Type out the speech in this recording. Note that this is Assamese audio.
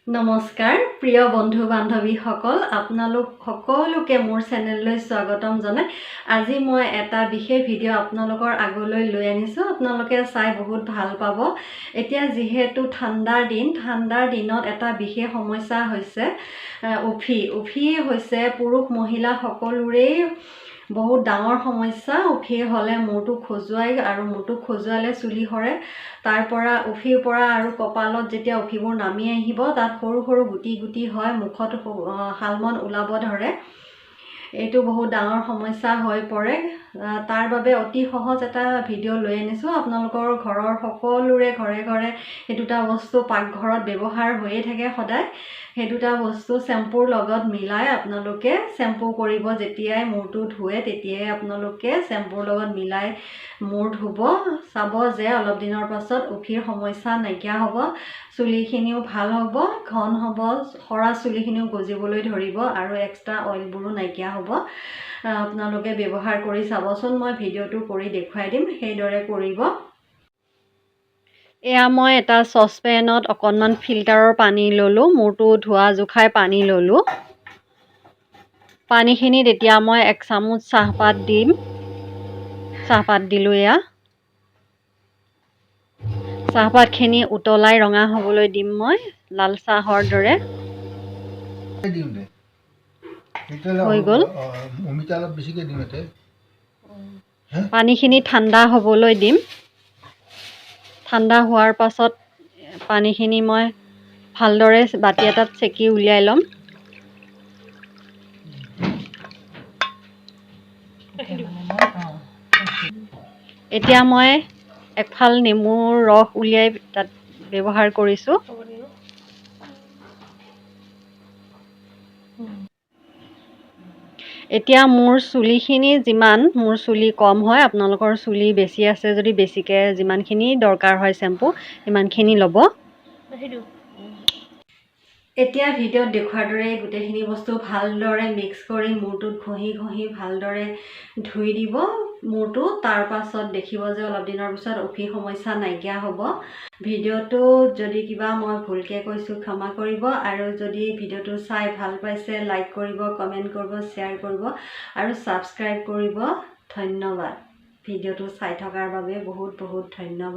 নমস্কাৰ প্ৰিয় বন্ধু বান্ধৱী সকল আপোনালোক সকলোকে মোৰ চেনেললৈ স্বাগতম জনাই আজি মই এটা বিশেষ ভিডিঅ' আপোনালোকৰ আগলৈ লৈ আনিছো আপোনালোকে চাই বহুত ভাল পাব এতিয়া যেহেতু ঠাণ্ডাৰ দিনত এটা বিশেষ সমস্যা হৈছে উফি হৈছে পুৰুষ মহিলা সকলোৰে বহুত ডাঙৰ সমস্যা উফি হলে মূৰটো খজুৱাই আৰু মূৰটো খজুৱালে চুলি সৰে তাৰ পৰা উফিৰ পৰা আৰু কপালত যেতিয়া উফিবোৰ নামি আহিব তাত সৰু সৰু গুটি হয় মুখত হালমন ওলাব ধৰে এইটো বহুত ডাঙৰ সমস্যা হৈ পৰে তাৰ বাবে অতি সহজ এটা ভিডিঅ' লৈ আনিছো আপোনালোকৰ ঘৰৰ সকলোৰে ঘৰে এই দুটা বস্তু পাকঘৰত ব্যৱহাৰ হৈয়ে থাকে সদায় সেই দুটা বস্তু শ্যাম্পুৰ লগত মিলাই আপোনালোকে শ্যাম্পু কৰিব যেতিয়াই মূৰটো ধুৱে তেতিয়াই আপোনালোকে শ্যাম্পুৰ লগত মিলাই মূৰ ধুব চাব যে অলপ দিনৰ পাছত উফিৰ সমস্যা নাইকিয়া হ'ব চুলিখিনিও ভাল হ'ব ঘন হ'ব সৰা চুলিখিনিও গজিবলৈ ধৰিব আৰু এক্সট্ৰা অইলবোৰো নাইকিয়া হ'ব আপোনালোকে ব্যৱহাৰ কৰি চাবচোন মই ভিডিঅ'টো কৰি দেখুৱাই দিম সেইদৰে কৰিব এয়া মই এটা চচপেনত অকণমান ফিল্টাৰৰ পানী ল'লোঁ মূৰটো ধোৱা জোখাই পানী ল'লোঁ পানীখিনিত এতিয়া মই 1 চামুচ চাহপাত দিম চাহপাত দিলোঁ এয়া চাহপাতখিনি উতলাই ৰঙা হ'বলৈ দিম মই লাল চাহৰ দৰে হৈ গ'ল পানীখিনি ঠাণ্ডা হ'বলৈ দিম ঠাণ্ডা হোৱাৰ পাছত পানীখিনি মই ভালদৰে বাতি এটাত চেকি উলিয়াই ল'ম এতিয়া মই একফাল নেমুৰ ৰস উলিয়াই তাত ব্যৱহাৰ কৰিছোঁ এতিয়া মোৰ চুলিখিনি মোৰ চুলি কম হয় আপোনালোকৰ চুলি বেছি আছে যদি বেছিকৈ যিমানখিনি দৰকাৰ হয় শ্যাম্পু সিমানখিনি ল'ব এতিয়া ভিডিঅ'ত দেখুৱাৰ দৰে গোটেইখিনি বস্তু ভালদৰে মিক্স কৰি মূৰটোত ঘঁহি ভালদৰে ধুই দিব মূৰটো তাৰ পাছত দেখিব যে অলপ দিনৰ পিছত উফি সমস্যা নাইকিয়া হ'ব ভিডিঅ'টো যদি কিবা মই ভুলকৈ কৈছোঁ ক্ষমা কৰিব আৰু যদি ভিডিঅ'টো চাই ভাল পাইছে লাইক কৰিব কমেণ্ট কৰিব শ্বেয়াৰ কৰিব আৰু ছাবস্ক্ৰাইব কৰিব ধন্যবাদ ভিডিঅ'টো চাই থকাৰ বাবে বহুত ধন্যবাদ